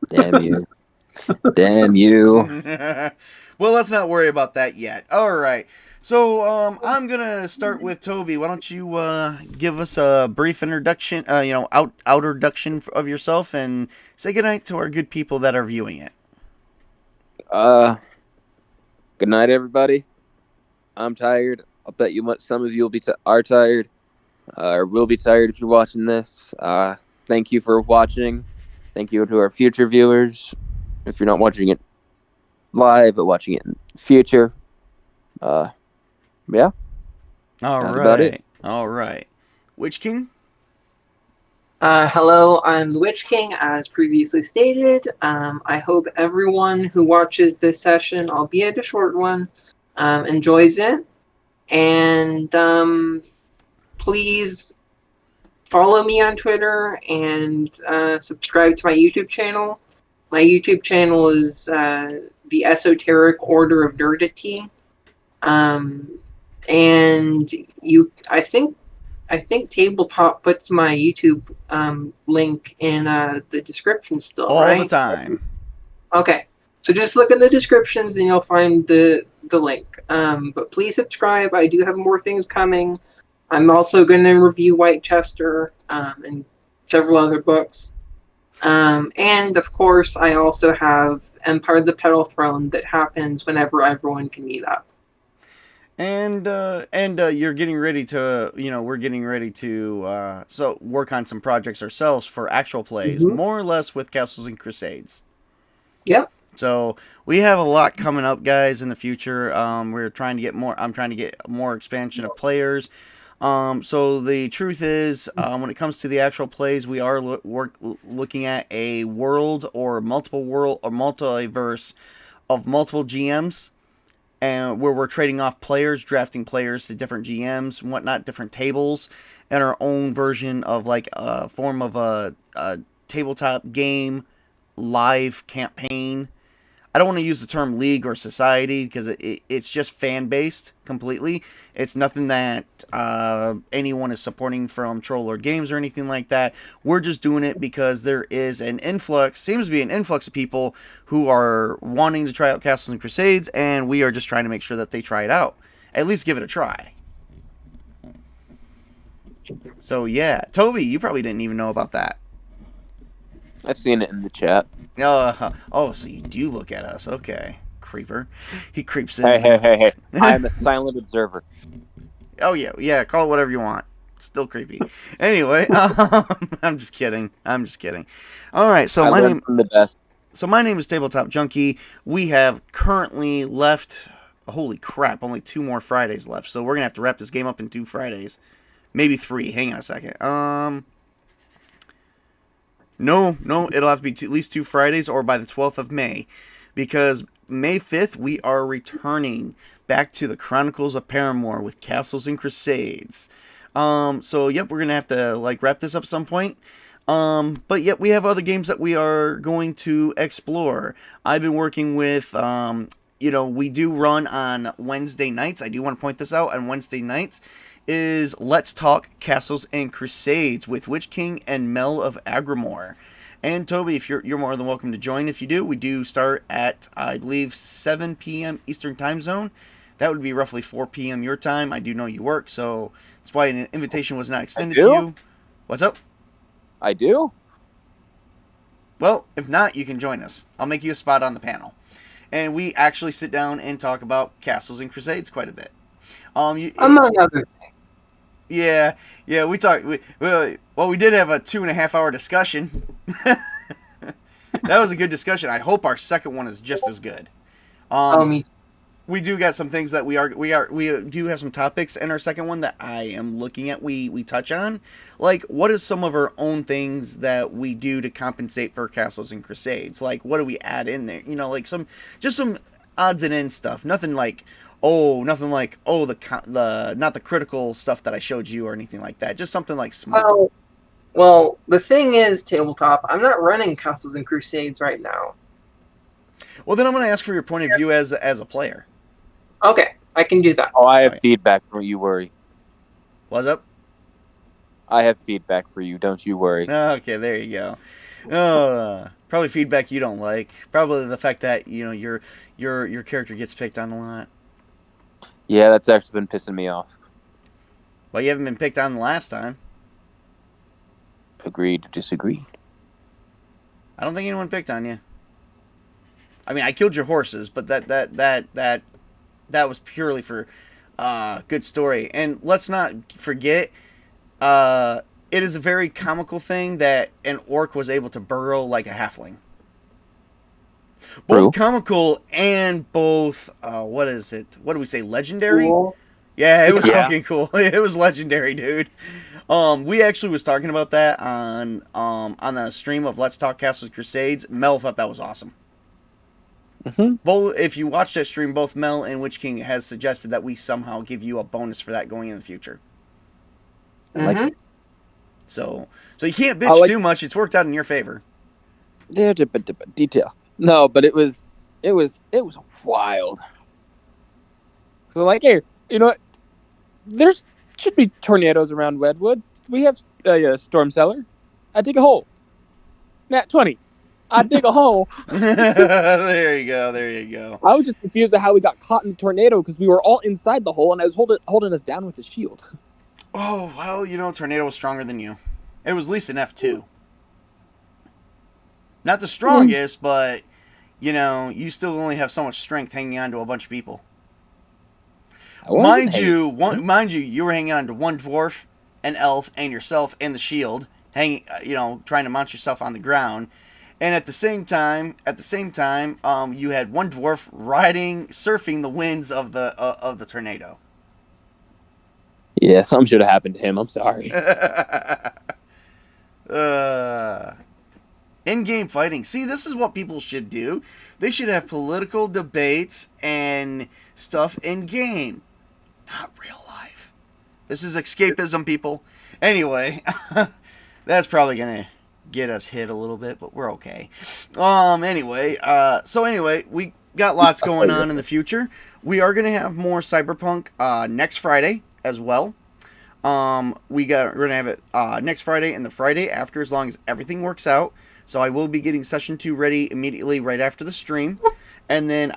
Damn you. Damn you. Well, let's not worry about that yet. All right. So, I'm gonna start with Toby. Why don't you give us a brief introduction, introduction of yourself, and say goodnight to our good people that are viewing it. Good night, everybody. I'm tired. I'll bet you some of you are tired, or will be tired if you're watching this. Thank you for watching. Thank you to our future viewers. If you're not watching it live, but watching it in the future. Yeah. That's about it. All right. Witch King? Hello, I'm the Witch King, as previously stated. I hope everyone who watches this session, albeit a short one, enjoys it. And please follow me on Twitter and subscribe to my YouTube channel. My YouTube channel is the Esoteric Order of Nerdity. And I think Tabletop puts my YouTube link in the description still, All right? the time. Okay, so just look in the descriptions and you'll find the link. But please subscribe. I do have more things coming. I'm also going to review Whitechester and several other books. And of course, I also have Empire of the Petal Throne that happens whenever everyone can meet up. And you're getting ready to, we're getting ready to so work on some projects ourselves for actual plays, Mm-hmm. more or less with Castles and Crusades. Yep. So we have a lot coming up, guys, in the future. We're trying to get more. I'm trying to get more expansion of players. So the truth is, when it comes to the actual plays, we are looking at a world or multiple world or multiverse of multiple GMs, and where we're trading off players, drafting players to different GMs and whatnot, different tables, and our own version of like a form of a tabletop game live campaign. I don't want to use the term league or society because it's just fan based completely. It's nothing that anyone is supporting from Troll Lord Games or anything like that. We're just doing it because there is an influx, seems to be an influx of people who are wanting to try out Castles and Crusades, and we are just trying to make sure that they try it out. At least give it a try. So yeah, Toby, you probably didn't even know about that. I've seen it in the chat. So you do look at us. Okay, creeper. He creeps in. Hey. I'm a silent observer. Oh, yeah, call it whatever you want. Still creepy. Anyway, I'm just kidding. All right, so my name from the best. So my name is Tabletop Junkie. We have currently left, holy crap, only 2 more Fridays left. So we're going to have to wrap this game up in 2 Fridays. Maybe 3. Hang on a second. No, it'll have to be at least 2 Fridays or by the 12th of May. Because May 5th, we are returning back to the Chronicles of Paramore with Castles and Crusades. So, yep, we're going to have to, wrap this up at some point. But yet we have other games that we are going to explore. I've been working with, we do run on Wednesday nights. I do want to point this out. On Wednesday nights is Let's Talk Castles and Crusades with Witch King and Mel of Agrimore. And Toby, if you're more than welcome to join. If you do, we do start at, I believe, 7 p.m. Eastern Time Zone. That would be roughly 4 p.m. your time. I do know you work, so that's why an invitation was not extended to you. What's up? I do? Well, if not, you can join us. I'll make you a spot on the panel. And we actually sit down and talk about Castles and Crusades quite a bit. Among other things. Yeah, we talked. We did have a 2.5 hour discussion. That was a good discussion. I hope our second one is just as good. We do got some things that we do have some topics in our second one that I am looking at. We touch on, like, what is some of our own things that we do to compensate for Castles and Crusades? Like, what do we add in there? Like some odds and ends stuff. Nothing like not the critical stuff that I showed you or anything like that. Just something like small. Well, the thing is, Tabletop, I'm not running Castles and Crusades right now. Well, then I'm going to ask for your point of view as a player. Okay, I can do that. Oh, I have feedback. Don't you worry. What's up? I have feedback for you. Don't you worry. Okay, there you go. Probably feedback you don't like. Probably the fact that your character gets picked on a lot. Yeah, that's actually been pissing me off. Well, you haven't been picked on the last time. Agreed to disagree. I don't think anyone picked on you. I mean, I killed your horses, but that was purely for good story. And let's not forget, it is a very comical thing that an orc was able to burrow like a halfling. Both comical and both, what is it? What do we say, legendary? Cool. Yeah, it was fucking cool. It was legendary, dude. We actually was talking about that on the stream of Let's Talk Castles Crusades. Mel thought that was awesome. Mm-hmm. Both, if you watch that stream, both Mel and Witch King has suggested that we somehow give you a bonus for that going in the future. I like it. So you can't bitch too much. It's worked out in your favor. There, details. No, but it was wild. So like, hey, you know what? There should be tornadoes around Redwood. We have a storm cellar. I dig a hole. Nat 20. I dig a hole. There you go. I was just confused at how we got caught in the tornado because we were all inside the hole and I was holding us down with the shield. Oh, well, tornado was stronger than you. It was at least an F2. Not the strongest, but, you still only have so much strength hanging on to a bunch of people. Mind you, you were hanging on to one dwarf, an elf, and yourself, and the shield, hanging, trying to mount yourself on the ground. And at the same time, you had one dwarf surfing the winds of the tornado. Yeah, something should have happened to him. I'm sorry. In-game fighting. See, this is what people should do. They should have political debates and stuff in-game. Not real life. This is escapism, people. Anyway, that's probably going to get us hit a little bit, but we're okay. Anyway, we got lots going on in the future. We are going to have more Cyberpunk next Friday as well. We're going to have it next Friday and the Friday after, as long as everything works out. So I will be getting session 2 ready immediately right after the stream. And then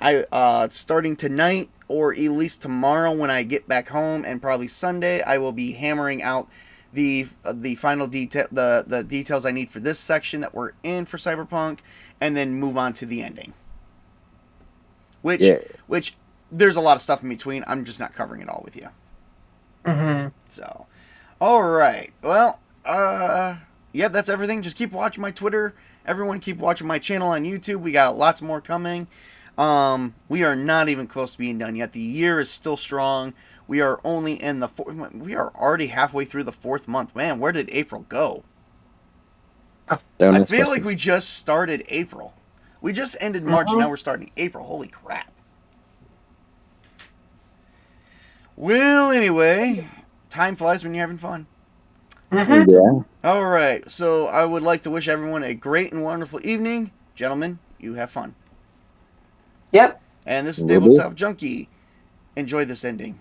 starting tonight, or at least tomorrow when I get back home, and probably Sunday, I will be hammering out the final detail, the details I need for this section that we're in for Cyberpunk, and then move on to the ending. Which there's a lot of stuff in between. I'm just not covering it all with you. Mm-hmm. So, all right. Well, yeah, that's everything. Just keep watching my Twitter. Everyone keep watching my channel on YouTube. We got lots more coming. We are not even close to being done yet. The year is still strong. We are only in the we are already halfway through the 4th month. Man, where did April go? I feel like we just started April. We just ended March, and now we're starting April. Holy crap. Well, anyway, time flies when you're having fun. Mm-hmm. Yeah. All right, so I would like to wish everyone a great and wonderful evening. Gentlemen, you have fun. Yep. And this is Tabletop Junkie. Enjoy this ending.